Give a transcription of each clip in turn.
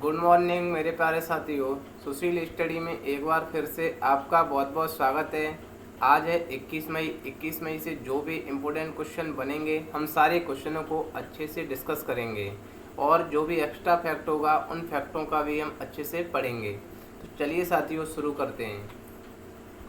Good morning मेरे प्यारे साथियों। सुशील स्टडी में एक बार फिर से आपका बहुत बहुत स्वागत है। आज है 21 मई। 21 मई से जो भी इम्पोर्टेंट क्वेश्चन बनेंगे हम सारे क्वेश्चनों को अच्छे से डिस्कस करेंगे और जो भी एक्स्ट्रा फैक्ट होगा उन फैक्टों का भी हम अच्छे से पढ़ेंगे। तो चलिए साथियों शुरू करते हैं।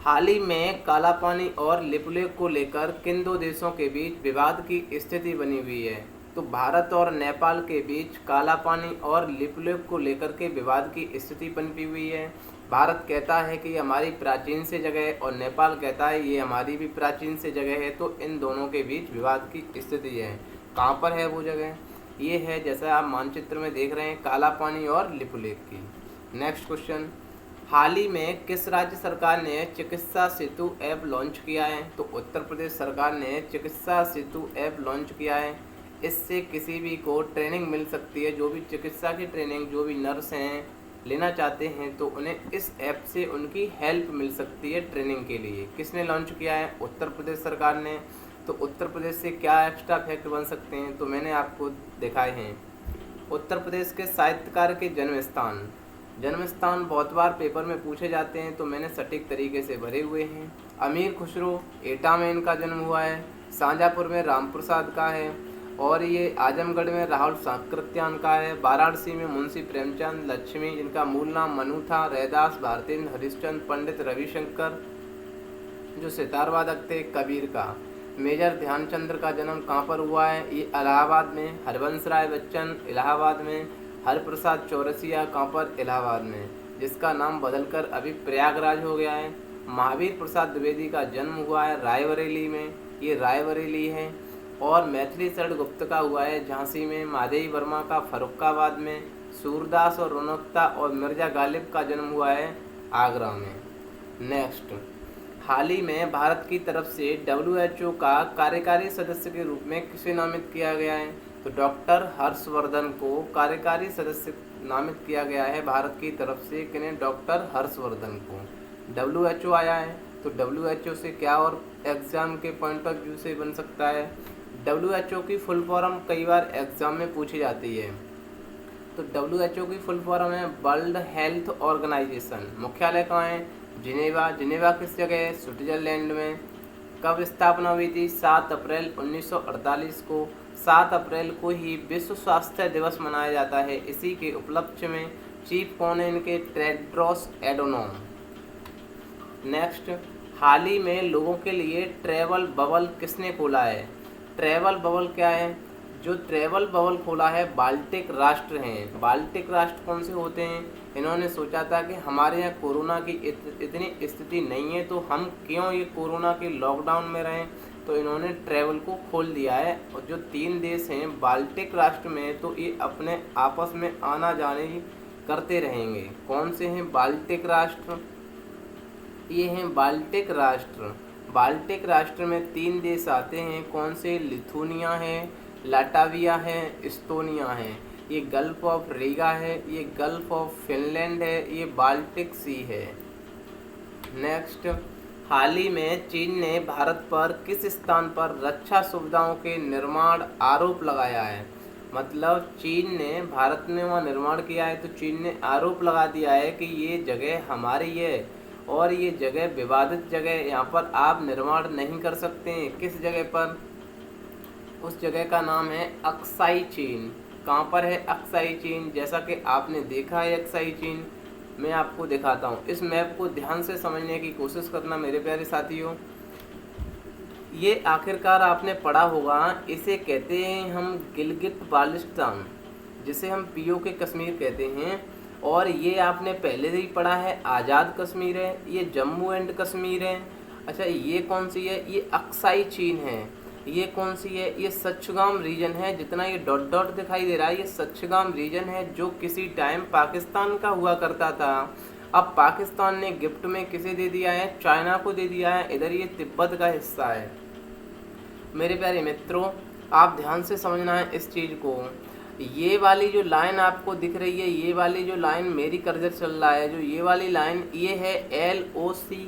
हाल ही में काला पानी और लिपुलेख को लेकर किन दो देशों के बीच विवाद की स्थिति बनी हुई है? तो भारत और नेपाल के बीच काला पानी और लिपुलेख को लेकर के विवाद की स्थिति बनी हुई है। भारत कहता है कि ये हमारी प्राचीन से जगह है और नेपाल कहता है ये हमारी भी प्राचीन से जगह है। तो इन दोनों के बीच विवाद की स्थिति है। कहाँ पर है वो जगह? ये है, जैसा आप मानचित्र में देख रहे हैं, काला पानी और लिपुलेख की। नेक्स्ट क्वेश्चन, हाल ही में किस राज्य सरकार ने चिकित्सा सेतु ऐप लॉन्च किया है? तो उत्तर प्रदेश सरकार ने चिकित्सा सेतु ऐप लॉन्च किया है। इससे किसी भी को ट्रेनिंग मिल सकती है। जो भी चिकित्सा की ट्रेनिंग जो भी नर्स हैं लेना चाहते हैं तो उन्हें इस ऐप से उनकी हेल्प मिल सकती है ट्रेनिंग के लिए। किसने लॉन्च किया है? उत्तर प्रदेश सरकार ने। तो उत्तर प्रदेश से क्या एक्स्ट्रा फैक्ट बन सकते हैं तो मैंने आपको दिखाए हैं। उत्तर प्रदेश के साहित्यकार के जन्म स्थान बहुत बार पेपर में पूछे जाते हैं तो मैंने सटीक तरीके से भरे हुए हैं। अमीर खुसरो एटा में इनका जन्म हुआ है। शाहजहाँपुर में राम प्रसाद का है और ये आजमगढ़ में राहुल साकृत्यान का है। वाराणसी में मुंशी प्रेमचंद लक्ष्मी, जिनका मूल नाम मनु था, रैदास, भारतेंद्र हरिश्चंद्र, पंडित रविशंकर जो सितार वादक थे, कबीर का। मेजर ध्यानचंद्र का जन्म कहाँ पर हुआ है? ये इलाहाबाद में। हरवंश राय बच्चन इलाहाबाद में। हरप्रसाद चौरसिया कहाँ पर? इलाहाबाद में, जिसका नाम बदलकर अभी प्रयागराज हो गया है। महावीर प्रसाद द्विवेदी का जन्म हुआ है रायबरेली में, ये रायबरेली है। और मैथिली शरण गुप्त का हुआ है झांसी में। माधवी वर्मा का फर्रुखाबाद में। सूरदास और रौनकता और मिर्जा गालिब का जन्म हुआ है आगरा में। नेक्स्ट, हाल ही में भारत की तरफ से WHO का कार्यकारी सदस्य के रूप में किसे नामित किया गया है? तो डॉक्टर हर्षवर्धन को कार्यकारी सदस्य नामित किया गया है भारत की तरफ से। किन्हें? डॉक्टर हर्षवर्धन को। WHO आया है तो WHO से क्या और एग्जाम के पॉइंट ऑफ व्यू से बन सकता है? WHO की फुल फॉर्म कई बार एग्जाम में पूछी जाती है। तो WHO की फुल फॉर्म है वर्ल्ड हेल्थ ऑर्गेनाइजेशन। मुख्यालय कहाँ है? जिनेवा। जिनेवा किस जगह है? स्विट्जरलैंड में। कब स्थापना हुई थी? 7 अप्रैल 1948 को। 7 अप्रैल को ही विश्व स्वास्थ्य दिवस मनाया जाता है। इसी के उपलक्ष्य में चीफ कौन है इनके? टेड्रोस एडोनोम। नेक्स्ट, हाल ही में लोगों के लिए ट्रैवल बबल किसने खोला है? ट्रैवल बबल क्या है? जो ट्रैवल बबल खोला है बाल्टिक राष्ट्र हैं। बाल्टिक राष्ट्र कौन से होते हैं? इन्होंने सोचा था कि हमारे यहाँ कोरोना की इतनी स्थिति नहीं है तो हम क्यों ये कोरोना के लॉकडाउन में रहें, तो इन्होंने ट्रैवल को खोल दिया है। और जो 3 देश हैं बाल्टिक राष्ट्र में तो ये अपने आपस में आना जाने करते रहेंगे। कौन से हैं बाल्टिक राष्ट्र? ये हैं बाल्टिक राष्ट्र। बाल्टिक राष्ट्र में 3 देश आते हैं। कौन से? लिथुनिया है, लाटविया है, इस्टोनिया है। ये गल्फ ऑफ रीगा है, ये गल्फ ऑफ फिनलैंड है, ये बाल्टिक सी है। नेक्स्ट, हाल ही में चीन ने भारत पर किस स्थान पर रक्षा सुविधाओं के निर्माण आरोप लगाया है? मतलब चीन ने भारत में वहाँ निर्माण किया है तो चीन ने आरोप लगा दिया है कि ये जगह हमारी है और ये जगह विवादित जगह है, यहाँ पर आप निर्माण नहीं कर सकते हैं। किस जगह पर? उस जगह का नाम है अक्साई चीन। कहाँ पर है अक्साई चीन? जैसा कि आपने देखा है अक्साई चीन, मैं आपको दिखाता हूँ। इस मैप को ध्यान से समझने की कोशिश करना मेरे प्यारे साथियों। ये आखिरकार आपने पढ़ा होगा, इसे कहते हैं हम गिलगित बाल्टिस्तान, जिसे हम POK कश्मीर कहते हैं। और ये आपने पहले से ही पढ़ा है, आज़ाद कश्मीर है, ये जम्मू एंड कश्मीर है। अच्छा, ये कौन सी है? ये अक्साई चीन है। ये कौन सी है? ये सच्छगाम रीजन है। जितना ये डॉट डॉट दिखाई दे रहा है ये सच्छगाम रीजन है, जो किसी टाइम पाकिस्तान का हुआ करता था। अब पाकिस्तान ने गिफ्ट में किसे दे दिया है? चाइना को दे दिया है। इधर ये तिब्बत का हिस्सा है। मेरे प्यारे मित्रों, आप ध्यान से समझना है इस चीज़ को। ये वाली जो लाइन आपको दिख रही है, ये वाली जो लाइन मेरी कर्सर चल रहा है, जो ये वाली लाइन, ये है LOC,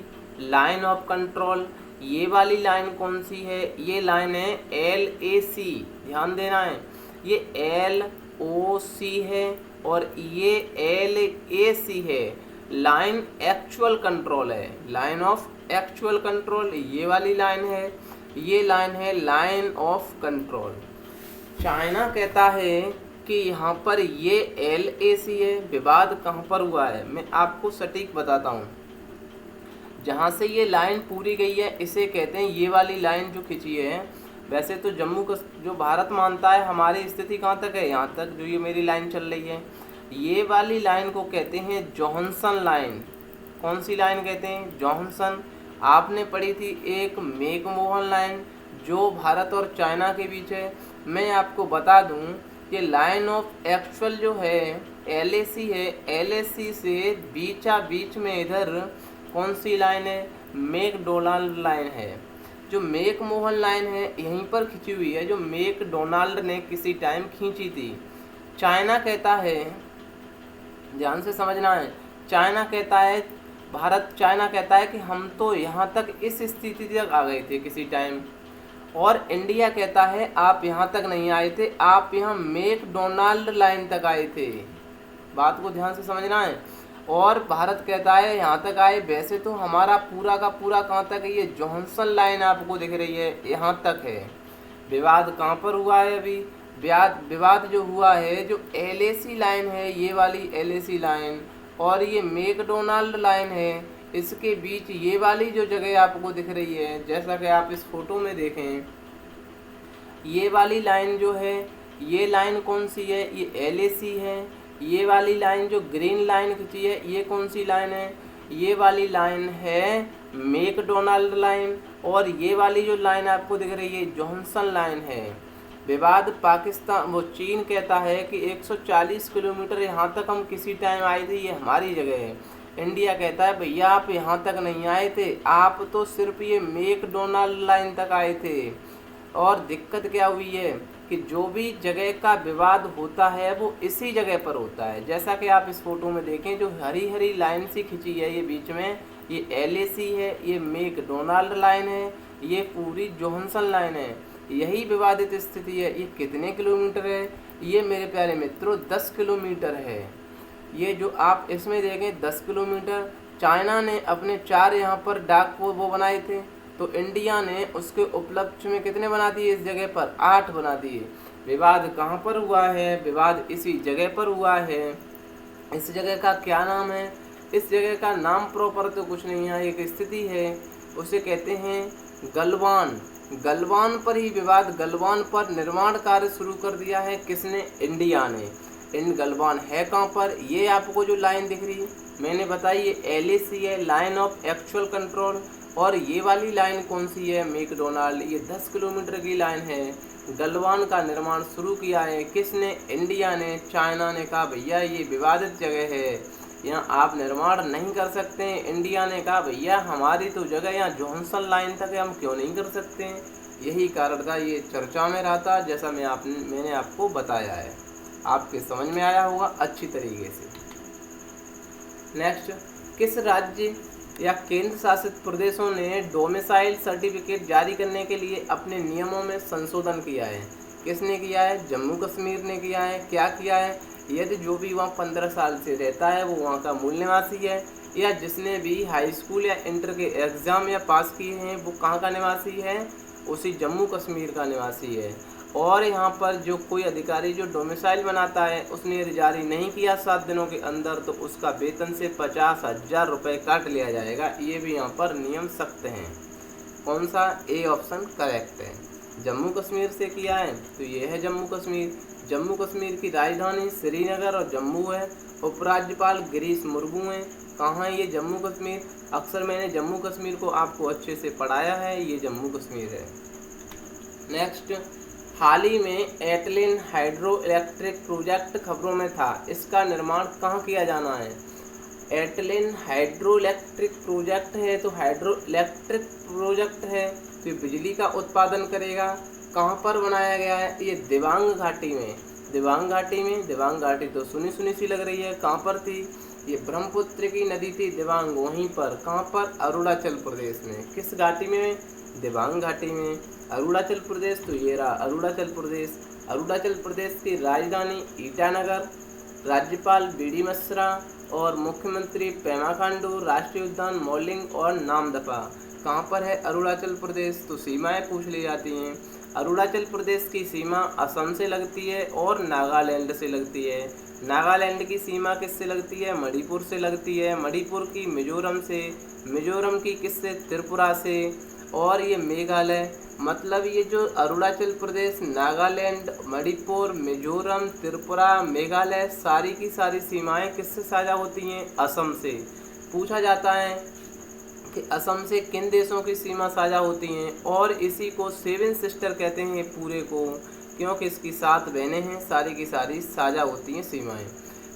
लाइन ऑफ कंट्रोल। ये वाली लाइन कौन सी है? ये लाइन है LAC। ध्यान देना है, ये L LOC है और ये LAC है, लाइन एक्चुअल कंट्रोल है, लाइन ऑफ एक्चुअल कंट्रोल ये वाली लाइन है, ये लाइन है लाइन ऑफ कंट्रोल। चाइना कहता है कि यहाँ पर ये LAC है, विवाद कहाँ पर हुआ है मैं आपको सटीक बताता हूँ। जहाँ से ये लाइन पूरी गई है इसे कहते हैं, ये वाली लाइन जो खिंची है, वैसे तो जो भारत मानता है हमारी स्थिति कहाँ तक है, यहाँ तक जो ये मेरी लाइन चल रही है, ये वाली लाइन को कहते हैं जोहानसन लाइन। कौन सी लाइन कहते हैं? जोहानसन। आपने पढ़ी थी एक मैकमोहन लाइन जो भारत और चाइना के बीच है। मैं आपको बता दूं कि लाइन ऑफ एक्चुअल जो है LAC है, LAC से बीच में इधर कौन सी लाइन है? मैकडोनाल्ड लाइन है। जो मैकमोहन लाइन है यहीं पर खिंची हुई है, जो मैकडोनाल्ड ने किसी टाइम खींची थी। चाइना कहता है, ध्यान से समझना है, चाइना कहता है कि हम तो यहाँ तक इस स्थिति तक आ गए थे किसी टाइम, और इंडिया कहता है आप यहाँ तक नहीं आए थे, आप यहाँ मैकडोनाल्ड लाइन तक आए थे। बात को ध्यान से समझना है। और भारत कहता है यहाँ तक आए, वैसे तो हमारा पूरा का पूरा कहाँ तक है? ये जोहानसन लाइन आपको दिख रही है, यहाँ तक है। विवाद कहाँ पर हुआ है? अभी विवाद जो हुआ है, जो LAC लाइन है, ये वाली LAC लाइन और ये मैकडोनाल्ड लाइन है, इसके बीच ये वाली जो जगह आपको दिख रही है, जैसा कि आप इस फोटो में देखें, ये वाली लाइन जो है, ये लाइन कौन सी है? ये LAC है। ये वाली लाइन जो ग्रीन लाइन खींची है, ये कौन सी लाइन है? ये वाली लाइन है मैकडोनाल्ड लाइन, और ये वाली जो लाइन आपको दिख रही है जोहानसन लाइन है। विवाद पाकिस्तान चीन कहता है कि 140 किलोमीटर यहाँ तक हम किसी टाइम आए थे, ये हमारी जगह है। इंडिया कहता है भैया आप यहाँ तक नहीं आए थे, आप तो सिर्फ ये मैकडोनाल्ड लाइन तक आए थे। और दिक्कत क्या हुई है कि जो भी जगह का विवाद होता है वो इसी जगह पर होता है। जैसा कि आप इस फोटो में देखें, जो हरी हरी लाइन सी खिंची है ये बीच में, ये LAC है, ये मैकडोनाल्ड लाइन है, ये पूरी जोहानसन लाइन है। यही विवादित स्थिति है। ये कितने किलोमीटर है? ये मेरे प्यारे मित्रों 10 किलोमीटर है। ये जो आप इसमें देखें 10 किलोमीटर। चाइना ने अपने 4 यहाँ पर डाक वो बनाए थे, तो इंडिया ने उसके उपलक्ष्य में कितने बना दिए? इस जगह पर 8 बना दिए। विवाद कहाँ पर हुआ है? विवाद इसी जगह पर हुआ है। इस जगह का क्या नाम है? इस जगह का नाम प्रॉपर तो कुछ नहीं है, एक स्थिति है, उसे कहते हैं गलवान। गलवान पर ही विवाद, गलवान पर निर्माण कार्य शुरू कर दिया है किसने? इंडिया ने। इन गलवान है कहाँ पर? ये आपको जो लाइन दिख रही है मैंने बताई, ये LAC है, लाइन ऑफ एक्चुअल कंट्रोल। और ये वाली लाइन कौन सी है? मैकडोनाल्ड। ये 10 किलोमीटर की लाइन है। गलवान का निर्माण शुरू किया है किसने? इंडिया ने। चाइना ने कहा भैया ये विवादित जगह है, यहाँ आप निर्माण नहीं कर सकते हैं। इंडिया ने कहा भैया हमारी तो जगह यहाँ जोहानसन लाइन तक है, हम क्यों नहीं कर सकते हैं। यही कारण था, ये चर्चा में रहा था, जैसा मैंने आपको बताया है। आपके समझ में आया होगा अच्छी तरीके से। नेक्स्ट, किस राज्य या केंद्र शासित प्रदेशों ने डोमिसाइल सर्टिफिकेट जारी करने के लिए अपने नियमों में संशोधन किया है? किसने किया है? जम्मू कश्मीर ने किया है। क्या किया है? यदि जो भी वहाँ 15 साल से रहता है वो वहाँ का मूल निवासी है, या जिसने भी हाई स्कूल या इंटर के एग्ज़ाम या पास किए हैं वो कहाँ का निवासी है? उसी जम्मू कश्मीर का निवासी है। और यहाँ पर जो कोई अधिकारी जो डोमिसाइल बनाता है उसने यदि जारी नहीं किया 7 दिनों के अंदर, तो उसका वेतन से 50,000 रुपये काट लिया जाएगा। ये भी यहाँ पर नियम सख्त हैं। कौन सा? ए ऑप्शन करेक्ट है। जम्मू कश्मीर से किया है तो ये है जम्मू कश्मीर। जम्मू कश्मीर की राजधानी श्रीनगर और जम्मू है। उपराज्यपाल गिरीश मुर्मू हैं। कहाँ है ये जम्मू कश्मीर? अक्सर मैंने जम्मू कश्मीर को आपको अच्छे से पढ़ाया है, ये जम्मू कश्मीर है। नेक्स्ट, हाल ही में एटलिन हाइड्रो इलेक्ट्रिक प्रोजेक्ट खबरों में था, इसका निर्माण कहाँ किया जाना है? एटलिन हाइड्रो इलेक्ट्रिक प्रोजेक्ट है, तो हाइड्रो इलेक्ट्रिक प्रोजेक्ट है तो बिजली का उत्पादन करेगा। कहाँ पर बनाया गया है? ये दिबांग घाटी में। दिबांग घाटी में, दिबांग घाटी तो सुनी सुनी सी लग रही है, कहाँ पर थी? ये ब्रह्मपुत्र की नदी थी दिबांग, वहीं पर। कहाँ पर? अरुणाचल प्रदेश में। किस घाटी में? दिबांग घाटी में। अरुणाचल प्रदेश तो ये रहा अरुणाचल प्रदेश। अरुणाचल प्रदेश की राजधानी ईटानगर, राज्यपाल बीडी मिश्रा और मुख्यमंत्री पेमा खांडू, राष्ट्रीय उद्यान मौलिंग और नामदफा। कहाँ पर है अरुणाचल प्रदेश? तो सीमाएं पूछ ली जाती हैं। अरुणाचल प्रदेश की सीमा असम से लगती है और नागालैंड से लगती है। नागालैंड की सीमा किससे लगती है? मणिपुर से लगती है। मणिपुर की मिजोरम से, मिजोरम की किससे? त्रिपुरा से। और ये मेघालय, मतलब ये जो अरुणाचल प्रदेश, नागालैंड, मणिपुर, मिजोरम, त्रिपुरा, मेघालय, सारी की सारी सीमाएं किससे साझा होती हैं? असम से। पूछा जाता है कि असम से किन देशों की सीमा साझा होती हैं, और इसी को सेवन सिस्टर कहते हैं पूरे को, क्योंकि इसकी 7 बहनें हैं, सारी की सारी साझा होती हैं सीमाएं।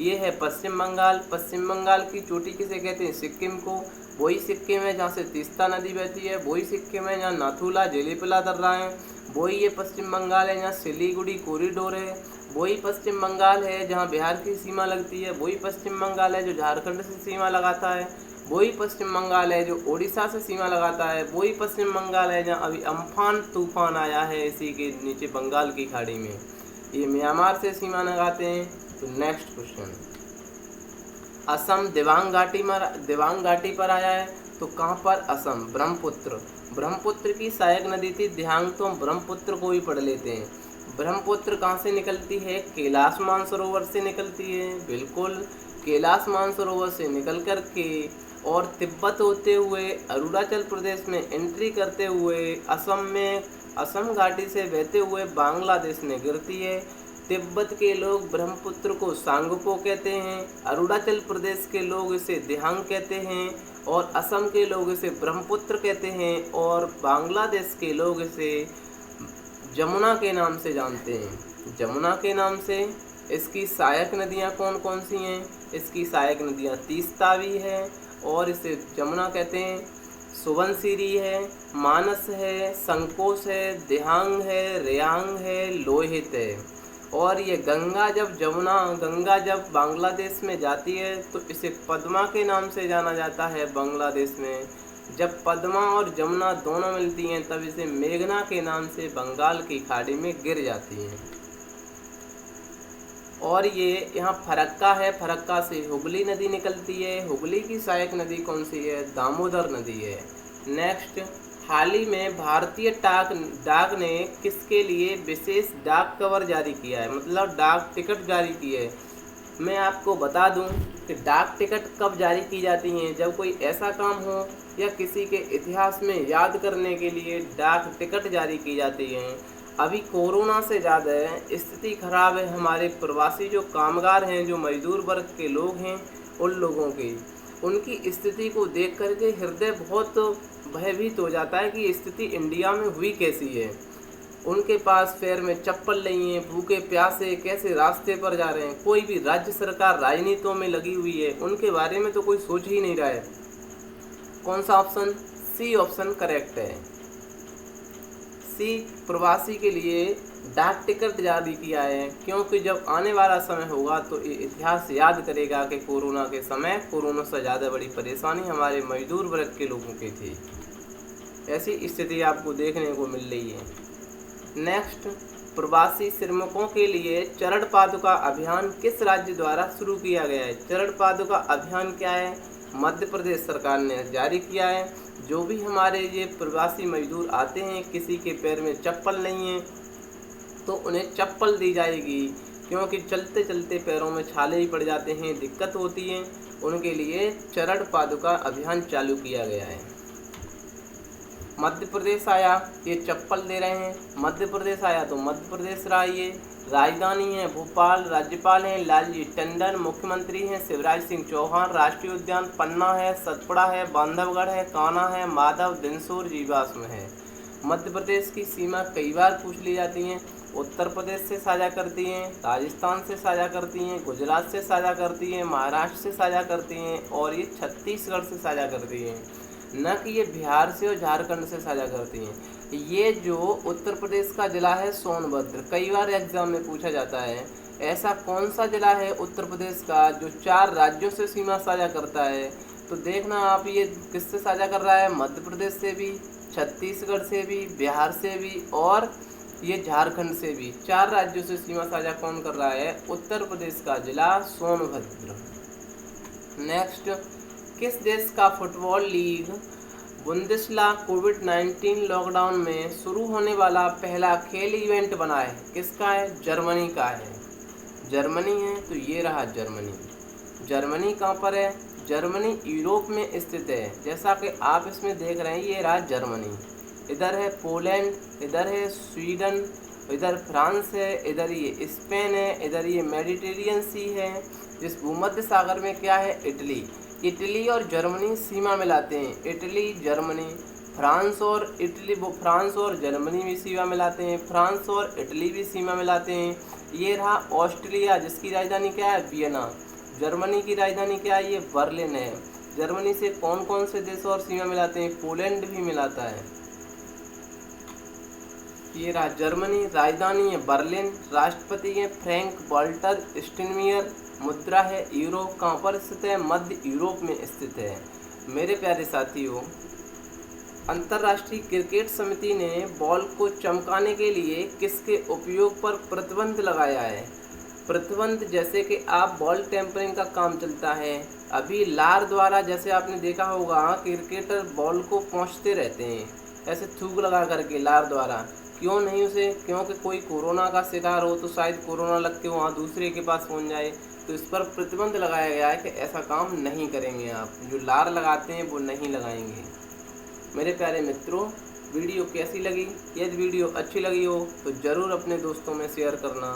ये है पश्चिम बंगाल। पश्चिम बंगाल की चोटी किसे कहते हैं? सिक्किम को। वही सिक्किम है जहाँ से तीस्ता नदी बहती है। वही सिक्किम है जहाँ नाथुला जेलीपला दर्रा है। वही ये पश्चिम बंगाल है जहाँ सिलीगुड़ी कॉरिडोर है। वही पश्चिम बंगाल है जहाँ बिहार की सीमा लगती है। वही पश्चिम बंगाल है जो झारखंड से सीमा लगाता है। वही पश्चिम बंगाल है जो उड़ीसा से सीमा लगाता है। वही पश्चिम बंगाल है जहाँ अभी अम्फान तूफान आया है, इसी के नीचे बंगाल की खाड़ी में। ये म्यांमार से सीमा लगाते हैं। तो नेक्स्ट क्वेश्चन, असम दिबांग घाटी पर आया है, तो कहाँ पर? असम। ब्रह्मपुत्र, ब्रह्मपुत्र की सहायक नदी थी दिहांग, तो हम ब्रह्मपुत्र को भी पढ़ लेते हैं। ब्रह्मपुत्र कहाँ से निकलती है? कैलाश मानसरोवर से निकलती है, बिल्कुल। कैलाश मानसरोवर से निकल कर के और तिब्बत होते हुए अरुणाचल प्रदेश में एंट्री करते हुए असम घाटी से बहते हुए बांग्लादेश में गिरती है। तिब्बत के लोग ब्रह्मपुत्र को सांगपो कहते हैं, अरुणाचल प्रदेश के लोग इसे दिहांग कहते हैं, और असम के लोग इसे ब्रह्मपुत्र कहते हैं, और बांग्लादेश के लोग इसे जमुना के नाम से जानते हैं। जमुना के नाम से। इसकी सहायक नदियाँ कौन कौन सी हैं? इसकी सहायक नदियाँ तीस्ता भी है और इसे जमुना कहते हैं, सुबनसिरी है, मानस है, संकोश है, दिहांग है, रेयांग है, लोहित है। और ये गंगा जब बांग्लादेश में जाती है तो इसे पद्मा के नाम से जाना जाता है बांग्लादेश में। जब पद्मा और जमुना दोनों मिलती हैं तब इसे मेघना के नाम से बंगाल की खाड़ी में गिर जाती हैं। और ये यहाँ फरक्का है, फरक्का से हुगली नदी निकलती है। हुगली की सहायक नदी कौन सी है? दामोदर नदी है। नेक्स्ट, हाल ही में भारतीय डाक ने किसके लिए विशेष डाक कवर जारी किया है, मतलब डाक टिकट जारी की है। मैं आपको बता दूं कि डाक टिकट कब जारी की जाती हैं? जब कोई ऐसा काम हो या किसी के इतिहास में याद करने के लिए डाक टिकट जारी की जाती हैं। अभी कोरोना से ज़्यादा स्थिति खराब है हमारे प्रवासी जो कामगार हैं, जो मजदूर वर्ग के लोग हैं, उन लोगों की, उनकी स्थिति को देख करके हृदय बहुत भयभीत हो जाता है कि स्थिति इंडिया में हुई कैसी है। उनके पास पैर में चप्पल नहीं है, भूखे प्यासे कैसे रास्ते पर जा रहे हैं। कोई भी राज्य सरकार राजनीतियों में लगी हुई है, उनके बारे में तो कोई सोच ही नहीं रहा है। कौन सा ऑप्शन? सी ऑप्शन करेक्ट है। सी, प्रवासी के लिए डाक टिकट जारी किया है, क्योंकि जब आने वाला समय होगा तो ये इतिहास याद करेगा कि कोरोना के समय कोरोना से ज़्यादा बड़ी परेशानी हमारे मजदूर वर्ग के लोगों की थी। ऐसी स्थिति आपको देखने को मिल रही है। नेक्स्ट, प्रवासी श्रमिकों के लिए चरण पादुका अभियान किस राज्य द्वारा शुरू किया गया है? चरण पादुका अभियान क्या है? मध्य प्रदेश सरकार ने जारी किया है। जो भी हमारे ये प्रवासी मजदूर आते हैं, किसी के पैर में चप्पल नहीं है तो उन्हें चप्पल दी जाएगी, क्योंकि चलते चलते पैरों में छाले ही पड़ जाते हैं, दिक्कत होती है। उनके लिए चरण पादुका अभियान चालू किया गया है। मध्य प्रदेश आया, ये चप्पल दे रहे हैं। मध्य प्रदेश आया तो मध्य प्रदेश रहा। ये राजधानी है भोपाल, राज्यपाल हैं लालजी टंडन, मुख्यमंत्री हैं शिवराज सिंह चौहान, राष्ट्रीय उद्यान पन्ना है, सतपुड़ा है, बांधवगढ़ है, कान्हा है, माधव, दिनसोर, जीवाश्म है। मध्य प्रदेश की सीमा कई बार पूछ ली जाती हैं। उत्तर प्रदेश से साझा करती हैं, राजस्थान से साझा करती हैं, गुजरात से साझा करती हैं, महाराष्ट्र से साझा करती हैं, और ये छत्तीसगढ़ से साझा करती हैं, न कि ये बिहार से और झारखंड से साझा करती हैं। ये जो उत्तर प्रदेश का जिला है सोनभद्र, कई बार एग्जाम में पूछा जाता है, ऐसा कौन सा जिला है उत्तर प्रदेश का जो 4 राज्यों से सीमा साझा करता है? तो देखना आप, ये किससे साझा कर रहा है? मध्य प्रदेश से भी, छत्तीसगढ़ से भी, बिहार से भी और ये झारखंड से भी। 4 राज्यों से सीमा साझा कौन कर रहा है? उत्तर प्रदेश का जिला सोनभद्र। नेक्स्ट, किस देश का फुटबॉल लीग बुंदेसला कोविड-19 लॉकडाउन में शुरू होने वाला पहला खेल इवेंट बना है? किसका है? जर्मनी का है। जर्मनी है, तो ये रहा जर्मनी। जर्मनी कहाँ पर है? जर्मनी यूरोप में स्थित है। जैसा कि आप इसमें देख रहे हैं, ये रहा जर्मनी। इधर है पोलैंड, इधर है स्वीडन, इधर फ्रांस है, इधर ये स्पेन है, इधर ये मेडिटेरियन सी है। जिस भूमध्य सागर में क्या है? इटली। इटली और जर्मनी सीमा मिलाते हैं। इटली, जर्मनी, फ्रांस और इटली, वो फ्रांस और जर्मनी भी सीमा मिलाते हैं। फ्रांस और इटली भी सीमा मिलाते हैं। ये रहा ऑस्ट्रिया, जिसकी राजधानी क्या है? वियना। जर्मनी की राजधानी क्या है? ये बर्लिन है। जर्मनी से कौन कौन से देश और सीमा मिलाते हैं? पोलैंड भी मिलाता है। ये रहा जर्मनी, राजधानी है बर्लिन, राष्ट्रपति है फ्रैंक वाल्टर स्टाइनमायर, मुद्रा है यूरो। कहाँ पर स्थित है? मध्य यूरोप में स्थित है। मेरे प्यारे साथियों, अंतर्राष्ट्रीय क्रिकेट समिति ने बॉल को चमकाने के लिए किसके उपयोग पर प्रतिबंध लगाया है? प्रतिबंध, जैसे कि आप बॉल टेम्परिंग का काम चलता है अभी लार द्वारा, जैसे आपने देखा होगा क्रिकेटर बॉल को पहुंचते रहते हैं ऐसे थूक लगा करके लार द्वारा। क्यों नहीं उसे? क्योंकि कोई कोरोना का शिकार हो तो शायद कोरोना लग के वहाँ दूसरे के पास पहुँच जाए, तो इस पर प्रतिबंध लगाया गया है कि ऐसा काम नहीं करेंगे आप। जो लार लगाते हैं वो नहीं लगाएंगे। मेरे प्यारे मित्रों, वीडियो कैसी लगी? यदि वीडियो अच्छी लगी हो तो ज़रूर अपने दोस्तों में शेयर करना।